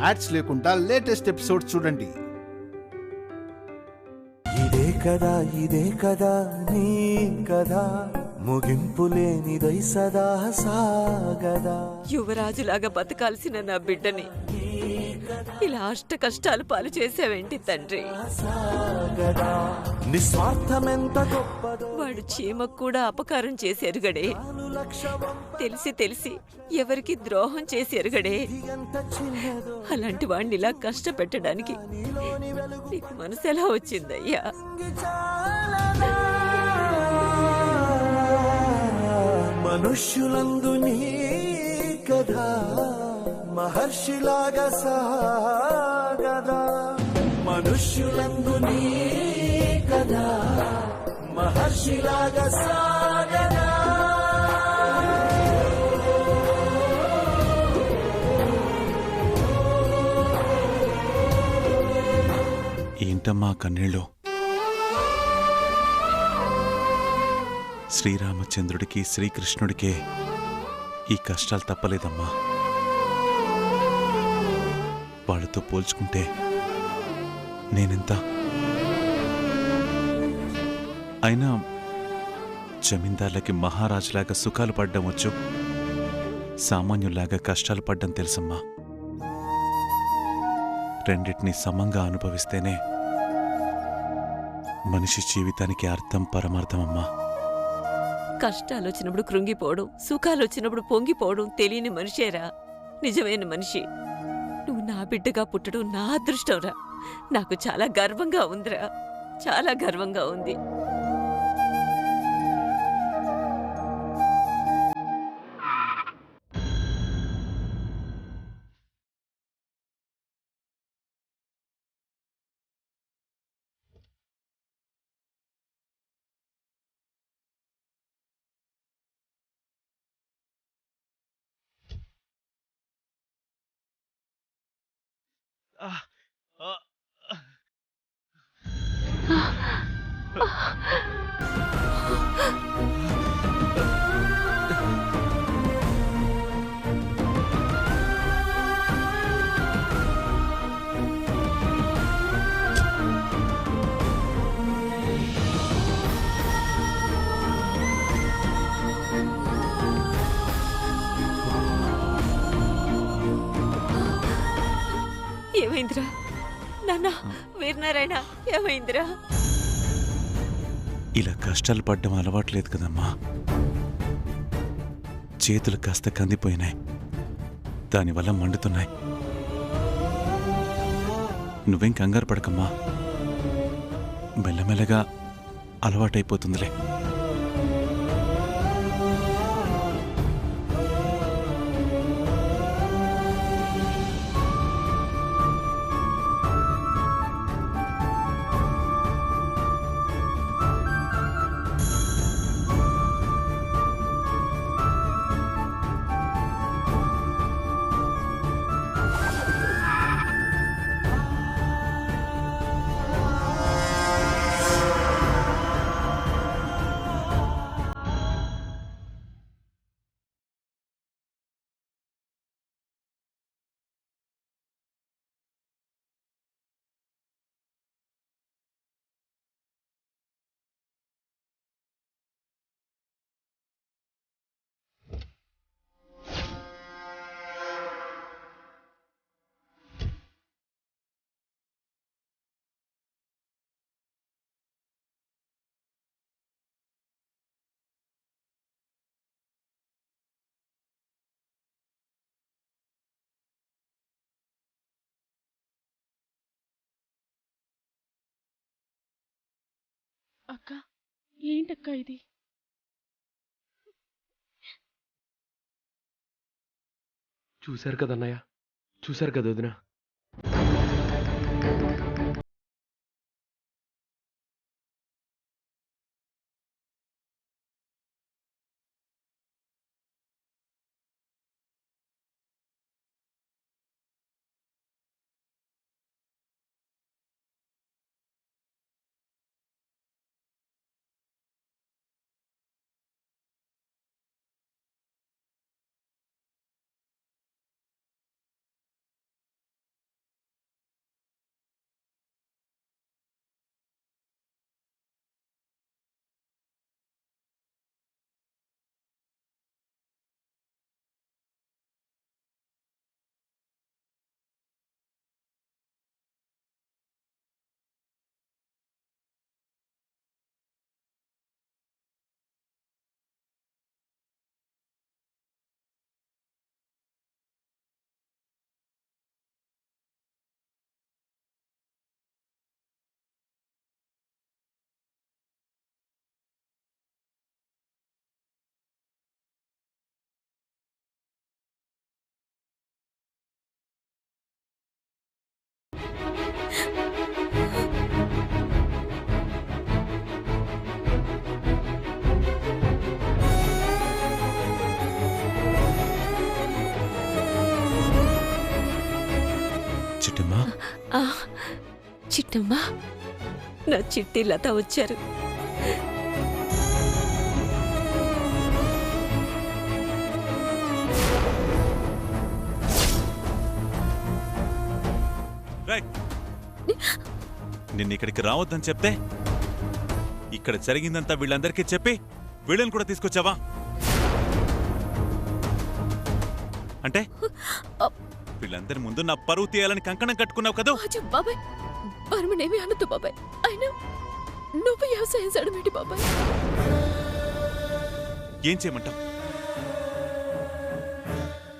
Ads లేకుండా latest episode చూడండి. ఇదే కదా నీ కదా ముగింపు లేనిదై సదా సాగదా. యువరాజులాగా బతకాల్సిన నా బిడ్డని ఇలా అష్ట కష్టాలు పాలు చేసావేంటి తండ్రి? నిస్వార్థమెంత గొప్పదో వాడు చీమకు కూడా అపకారం చేసి ఎరుగడే, తెలిసి ఎవరికి ద్రోహం చేసి ఎరుగడే. అలాంటి వాడిని ఇలా కష్టపెట్టడానికి నీకు మనసు ఎలా వచ్చిందయ్యా? మనుష్యులందు నీ కదా మహర్షిలాగా సాగదా. మనుష్యులందు నీ కదా మహర్షిలాగా సాగదా. ఏంటమ్మా కన్నీళ్ళు? శ్రీరామచంద్రుడికి శ్రీకృష్ణుడికే ఈ కష్టాలు తప్పలేదమ్మా. వాళ్ళతో పోల్చుకుంటే నేనెంత? అయినా జమీందార్లకి మహారాజులాగా సుఖాలు పడ్డం వచ్చు, సామాన్యులాగా కష్టాలు పడ్డం తెలుసమ్మా. రెండిటినీ సమంగా అనుభవిస్తేనే మనిషి జీవితానికి అర్థం పరమార్థమమ్మా. కష్టాలు వచ్చినప్పుడు కృంగిపోవడం, సుఖాలు వచ్చినప్పుడు పొంగిపోవడం తెలియని మనిషేరా నిజమైన మనిషి. నువ్వు నా బిడ్డగా పుట్టడం నా అదృష్టంరా. నాకు చాలా గర్వంగా ఉందిరా, చాలా గర్వంగా ఉంది. ఏమైందిరా నాన్న? వీరనారాయణ ఏమైందిరా? ఇలా కష్టాలు పడ్డం అలవాట్లేదు కదమ్మా. చేతులు కాస్త కందిపోయినాయి, దానివల్ల మండుతున్నాయి. నువ్వేం కంగారు పడకమ్మా, మెల్లమెల్లగా అలవాటైపోతుందిలే. అక్క, ఏంటక్క ఇది? చూశారు కదన్నయ్య, చూశారు కదా వదిన. చిట్టమ్మా. ఆ, చిట్టమ్మా, నా చిట్టి లత వచ్చారు. నిన్న ఇక్కడికి రావద్దని చెప్తే ఇక్కడ జరిగిందంతా వీళ్ళందరికీ చెప్పి వీళ్ళని కూడా తీసుకొచ్చావా? అంటే వీళ్ళందరి ముందు నా పరువు తీయాలని కంకణం కట్టుకున్నావు కదా? బాబాయ్, పరమనేమి అనొద్దు బాబాయ్. అయినా నువ్వు వ్యవసాయం చేయడమేంటి బాబాయ్? ఏం చేయమంటావు?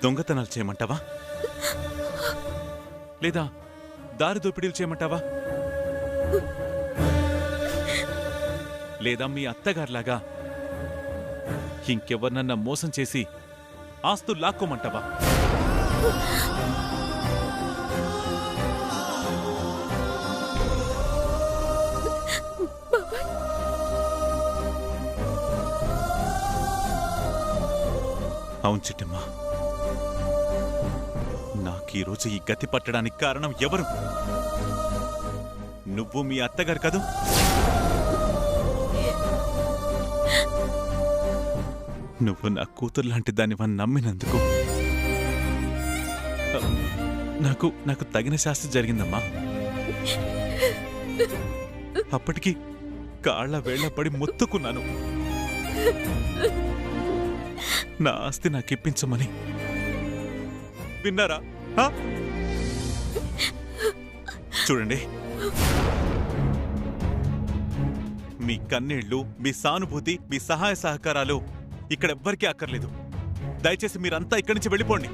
దొంగతనాలు చేయమంటావా? లేదా దారి దోపిడీలు చేయమంటావా? లేదా మీ అత్తగారిలాగా ఇంకెవరినన్నా మోసం చేసి ఆస్తులు లాక్కోమంటావా? అవును చిట్టమ్మా, నాకీరోజు ఈ గతి పట్టడానికి కారణం ఎవరు? నువ్వు మీ అత్తగారు కదూ? నువ్వు నా కూతురు లాంటి దానివని నమ్మినందుకు నాకు తగిన శాస్తి జరిగిందమ్మా. అప్పటికి కాళ్ల వేళ్ల పడి మొత్తుకున్నాను, నా ఆస్తి నాకిప్పించమని. విన్నారా? చూడండి, మీ కన్నీళ్లు, మీ సానుభూతి, మీ సహాయ సహకారాలు ఇక్కడెవ్వరికీ అక్కర్లేదు. దయచేసి మీరంతా ఇక్కడి నుంచి వెళ్ళిపోండి.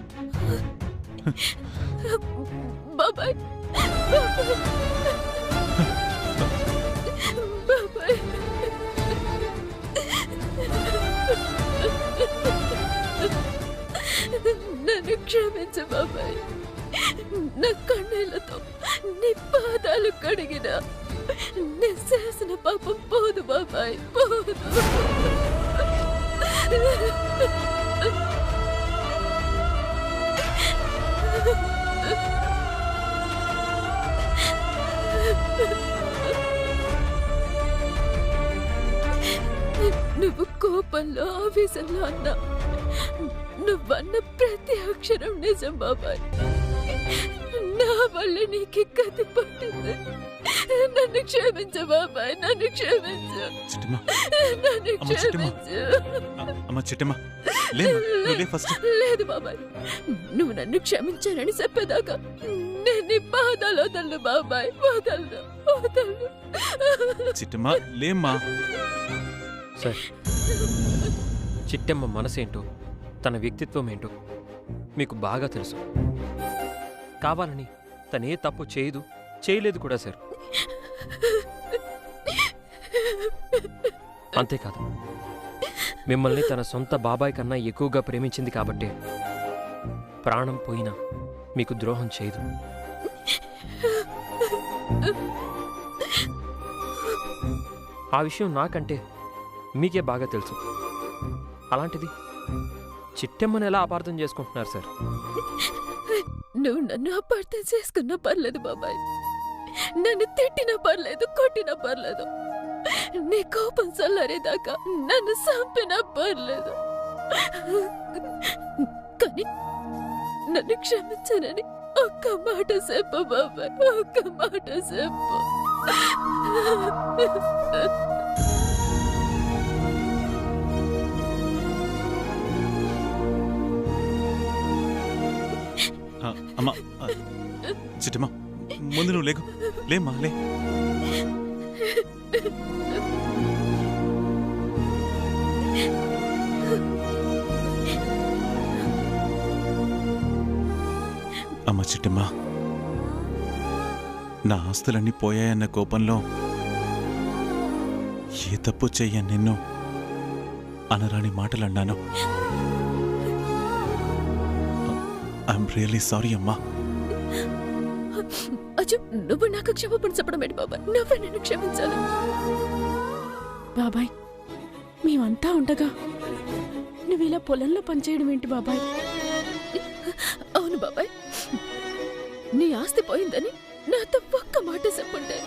బాబాయ్, బాబాయ్, నన్ను క్షమించు బాబాయ్. నా కన్నీళ్లతో నీ పాదాలు కడిగిన నీ చేసిన పాపం పోదు బాబాయ్, పోదు. నువ్వు కోపంలో ఆవేశంలో అన్నా నువ్వన్న ప్రతి అక్షరం నిజం బాబాయ్. నా వల్ల నీకు గతి పట్టింది. నన్ను క్షమించు బాబాయ్, నన్ను క్షమించు, నన్ను క్షమించు. లేదు బాబాయ్, నువ్వు నన్ను క్షమించానని చెప్పేదాకా నేను నీ పాదాలు వదలను బాబాయ్, వదలను, వదలను. చిట్టమ్మా, లేమ్మా. సార్, చిట్టమ్మ మనసేంటో, తన వ్యక్తిత్వం ఏంటో మీకు బాగా తెలుసు. కావాలని తనే తప్పు చేయదు, చేయలేదు కూడా సార్. అంతేకాదు, మిమ్మల్ని తన సొంత బాబాయ్ కన్నా ఎక్కువగా ప్రేమించింది కాబట్టే ప్రాణం పోయినా మీకు ద్రోహం చేయదు. ఆ విషయం నాకంటే మీకే బాగా తెలుసు. అలాంటిది చిట్టమ్మని ఎలా అపార్థం చేసుకుంటున్నారు సార్? నువ్వు నన్ను అపార్థం చేసుకున్నా పర్లేదు బాబాయ్, నన్ను తిట్టినా పర్లేదు, కొట్టినా పర్లేదు, నీ కోపం చల్లారేదాకా నన్ను చంపినా పర్లేదు. కానీ నన్ను క్షమించానని ఒక్క మాట చెప్పు బాబాయ్, ఒక్క మాట చెప్పు. అమ్మా, చిట్టమ్మా, ముందు నువ్వు లేకు, లేమ్మా, లే. అమ్మ చిట్టమ్మా, నా ఆస్తులన్నీ పోయాయన్న కోపంలో ఏ తప్పు చెయ్యను నిన్ను అనరాని మాటలన్నాను. ఐఎమ్ రియల్లీ సారీ అమ్మా. అచ్చా, నువ్వు నాకు క్షమాపణ చెప్పడం ఏంటి బాబాయ్? నువ్వే నన్ను క్షమించాలి బాబాయ్. మేమంతా ఉండగా నువ్వు ఇలా పొలంలో పనిచేయడం ఏంటి బాబాయ్? అవును బాబాయ్, నీ ఆస్తి పోయిందని నాతో ఒక్క మాట చెప్పుంటే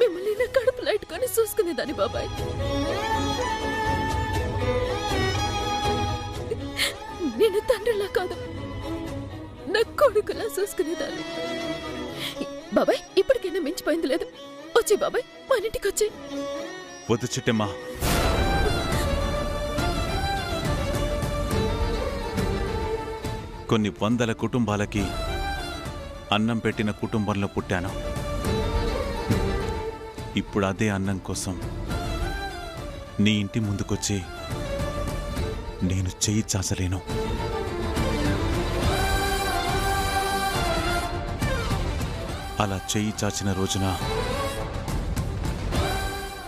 మిమ్మల్ని నా కడుపు లైట్కొని చూసుకునేదాన్ని బాబాయ్. నేను తండ్రిలా కాదు, నా కొడుకులా చూసుకునేదాన్ని. బాబాయ్ ఇప్పటికైనా మించిపోయింది లేదు. వచ్చి బాబాయ్ మన ఇంటికి వచ్చి. వద్దు చిట్టమ్మా, కొన్ని వందల కుటుంబాలకి అన్నం పెట్టిన కుటుంబంలో పుట్టాను. ఇప్పుడు అదే అన్నం కోసం నీ ఇంటి ముందుకొచ్చి నేను చెయ్యి చాచలేను. అలా చెయ్యి చాచిన రోజున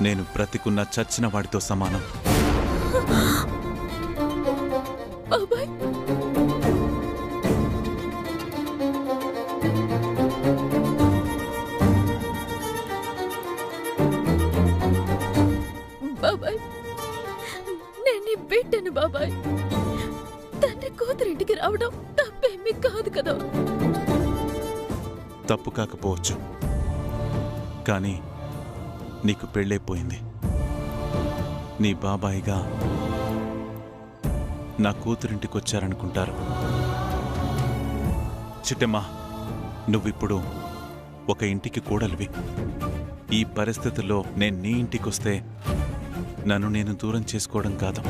నేను బ్రతికున్న చచ్చిన వాడితో సమానం. బాబాయ్ బాబాయ్ నేను బిడ్డను బాబాయ్. తండ్రి కూతురింటికి రావడం తప్పేమీ కాదు కదా. తప్పు కాకపోవచ్చు, కానీ నీకు పెళ్ళైపోయింది. నీ బాబాయిగా నా కూతురింటికొచ్చారనుకుంటారు. చిట్టమ్మా, నువ్విప్పుడు ఒక ఇంటికి కోడలివి. ఈ పరిస్థితుల్లో నేను నీ ఇంటికొస్తే నన్ను నేను దూరం చేసుకోవడం కాదు,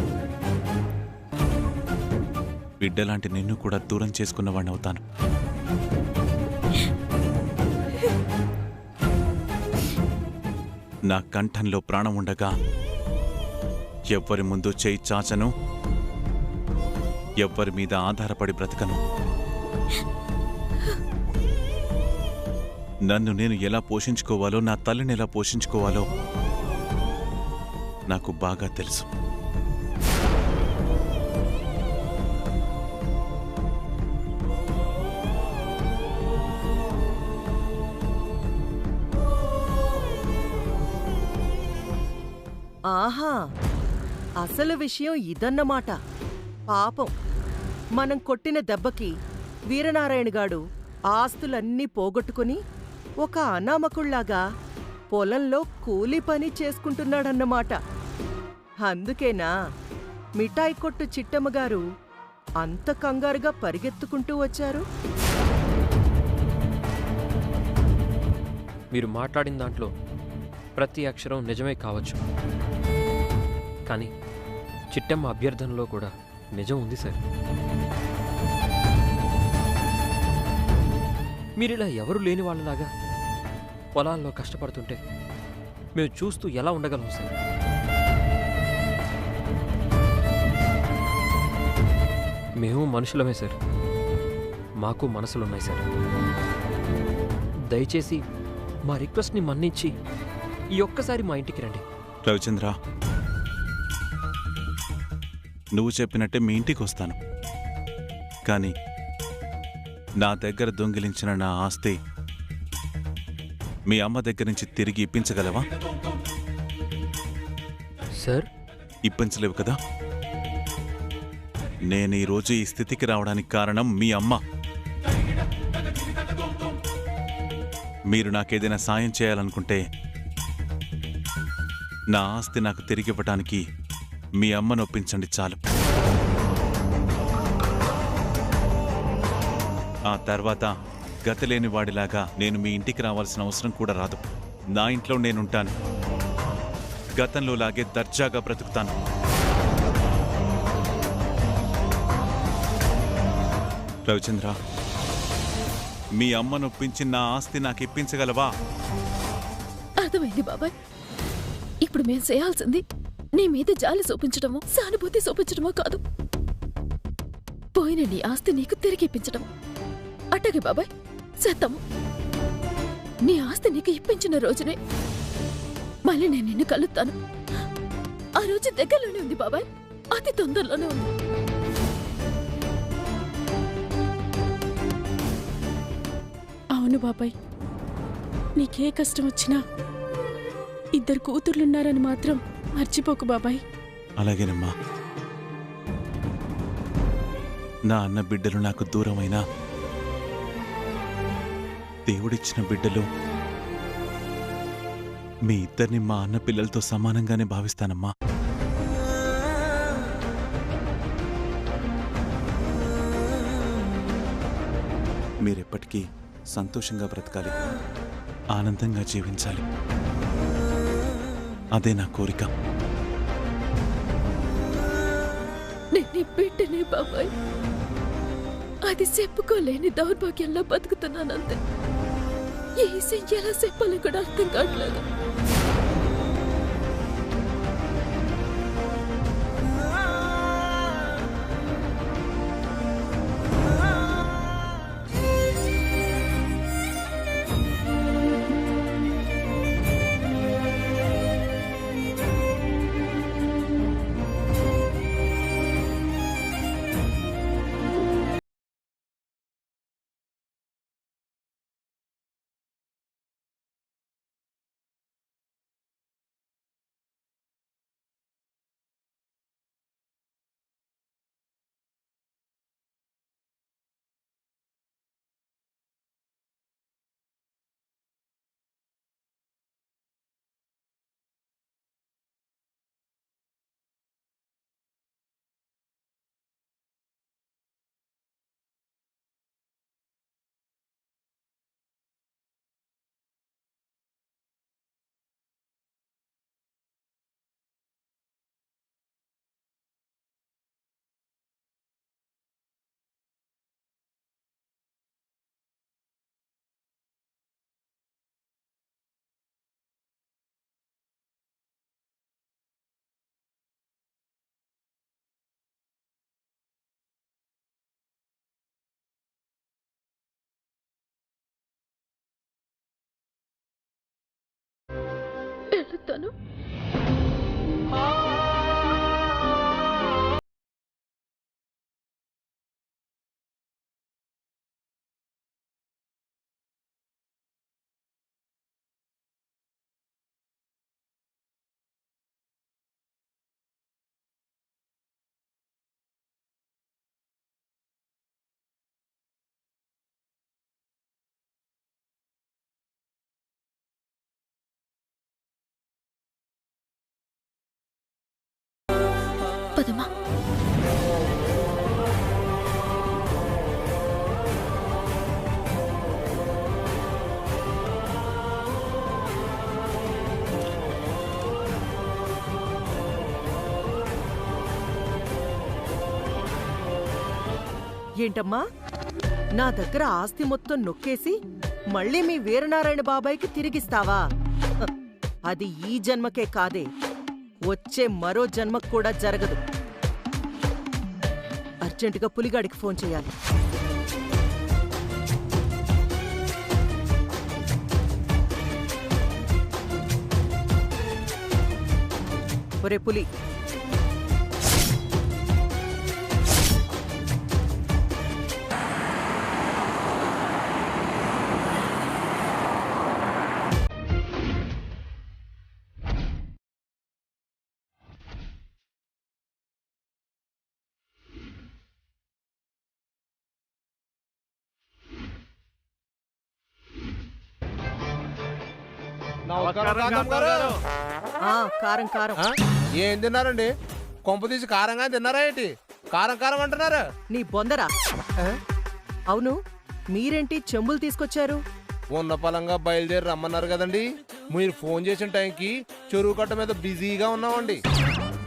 బిడ్డలాంటి నిన్ను కూడా దూరం చేసుకున్నవాడిని అవుతాను. నా కంఠంలో ప్రాణం ఉండగా ఎవ్వరి ముందు చేయి చాచను, ఎవ్వరి మీద ఆధారపడి బ్రతకను. నన్ను నేను ఎలా పోషించుకోవాలో, నా తల్లిని ఎలా పోషించుకోవాలో నాకు బాగా తెలుసు. ఆహా, అసలు విషయం ఇదన్నమాట. పాపం, మనం కొట్టిన దెబ్బకి వీరనారాయణగాడు ఆస్తులన్నీ పోగొట్టుకుని ఒక అనామకుళ్లాగా పొలంలో కూలి పని చేసుకుంటున్నాడన్నమాట. అందుకేనా మిఠాయి కొట్టు చిట్టమ్మగారు అంత కంగారుగా పరిగెత్తుకుంటూ వచ్చారు? మీరు మాట్లాడిన దాంట్లో ప్రతి అక్షరం నిజమే కావచ్చు, కానీ చిట్టమ్మ అభ్యర్థనలో కూడా నిజం ఉంది సార్. మీరిలా ఎవరు లేని వాళ్ళలాగా పొలాల్లో కష్టపడుతుంటే మేము చూస్తూ ఎలా ఉండగలం సార్? మేము మనుషులమే సార్, మాకు మనసులున్నాయి సార్. దయచేసి మా రిక్వెస్ట్ని మన్నించి ఈ ఒక్కసారి మా ఇంటికి రండి. రవిచంద్ర, నువ్వు చెప్పినట్టే మీ ఇంటికి వస్తాను, కానీ నా దగ్గర దొంగిలించిన నా ఆస్తి మీ అమ్మ దగ్గర నుంచి తిరిగి ఇప్పించగలవా? సార్, ఇప్పించలేవు కదా. నేను ఈరోజు ఈ స్థితికి రావడానికి కారణం మీ అమ్మ. మీరు నాకేదైనా సాయం చేయాలనుకుంటే నా ఆస్తి నాకు తిరిగివ్వటానికి మీ అమ్మను ఒప్పించండి చాలు. ఆ తర్వాత గతిలేని వాడిలాగా నేను మీ ఇంటికి రావాల్సిన అవసరం కూడా రాదు. నా ఇంట్లో నేనుంటాను, గతంలో లాగే దర్జాగా బ్రతుకుతాను. రవిచంద్ర, మీ అమ్మను ఒప్పించి నా ఆస్తి నాకు ఇప్పించగలవా? అర్థమైంది బాబాయ్. ఇప్పుడు మేం చేయాల్సింది నీ మీద జాలి చూపించడమో సానుభూతి చూపించడమో కాదు, పోయిన నీ ఆస్తి నీకు తిరిగి ఇప్పించడం. అట్టగే బాబాయ్, చేద్దాము. నీ ఆస్తి నీకు ఇప్పించిన రోజునే మళ్ళీ నేను నిన్ను కలుస్తాను. ఆ రోజు దగ్గరలోనే ఉంది బాబాయ్, అతి తొందరలోనే ఉంది. అవును బాబాయ్, నీకే కష్టం వచ్చినా 2 కూతుర్లున్నారని మాత్రం మర్చిపోకు బాబాయ్. అలాగేనమ్మా. నా అన్న బిడ్డలు నాకు దూరమైనా దేవుడిచ్చిన బిడ్డలు మీ ఇద్దరిని మా అన్న పిల్లలతో సమానంగానే భావిస్తానమ్మా. మీరెప్పటికీ సంతోషంగా బ్రతకాలి, ఆనందంగా జీవించాలి. అదే నా కోరిక. నేను బిడ్డనే బాబాయ్. అది చెప్పుకోలేని దౌర్భాగ్యంలో బతుకుతున్నానంతే. ఈ విషయం ఎలా చెప్పాలో కూడా అర్థం కావట్లేదు. వెళుతాను. పదమ్మా. ఏంటమ్మా, నా దగ్గర ఆస్తి మొత్తం నొక్కేసి మళ్ళీ మీ వీరనారాయణ బాబాయ్కి తిరిగిస్తావా? అది ఈ జన్మకే కాదే, వచ్చే మరో జన్మకు కూడా జరగదు. అర్జెంటుగా పులిగాడికి ఫోన్ చేయాలి. ఒరే పులి, కారం కారం. ఏం తిన్నారండి? కొంప తీసి కారంగా తిన్నారా ఏంటి? కారం కారం అంటున్నారు. నీ బొందరా. అవును, మీరేంటి చెంబులు తీసుకొచ్చారు? ఉన్న పలంగా బయలుదేరి రమ్మన్నారు కదండి. మీరు ఫోన్ చేసిన టైంకి చెరువు కట్ట మీద బిజీగా ఉన్నామండి.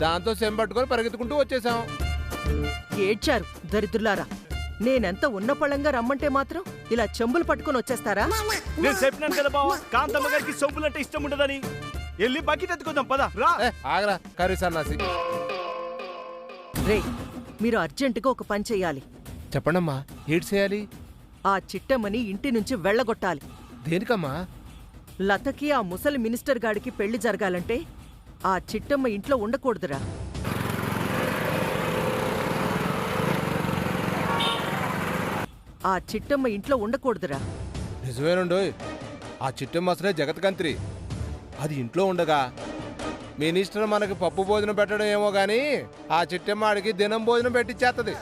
దాంతో సెంబట్టుకొని పరిగెత్తుకుంటూ వచ్చేసాం. ఏడ్చారు దరిద్రులారా. నేనెంత ఉన్న పళంగా రమ్మంటే మాత్రం ఇలా చెంబులు పట్టుకొని వచ్చేస్తారా? నేను చెప్పినాను కదా బావ, కాంతమ్మ గారికి చెంబులంటే ఇష్టం ఉండదని. వెళ్ళి బకెట్ ఎత్తుకుందాం పద. రా ఆగరా కర్రీ సన్నాసి. రే, మీరు అర్జెంటుగా ఒక పని చెయ్యాలి. చెప్పండమ్మా, ఏడ్ చేయాలి? ఆ చిట్టమ్మని ఇంటి నుంచి వెళ్ళగొట్టాలి. దేనికమ్మా? లతకి ఆ ముసలి మినిస్టర్ గాడికి పెళ్లి జరగాలంటే ఆ చిట్టమ్మ ఇంట్లో ఉండకూడదురా. ఆ చిట్టమ్మ ఇంట్లో ఉండకూడదురా. నిజమేనండి, ఆ చిట్టమ్మ అసలే జగత్కంత్రి. అది ఇంట్లో ఉండగా మినిస్టర్ మనకి పప్పు భోజనం పెట్టడం ఏమో గాని ఆ చిట్టమ్మ ఆడికి దినం భోజనం పెట్టిచ్చేస్తది.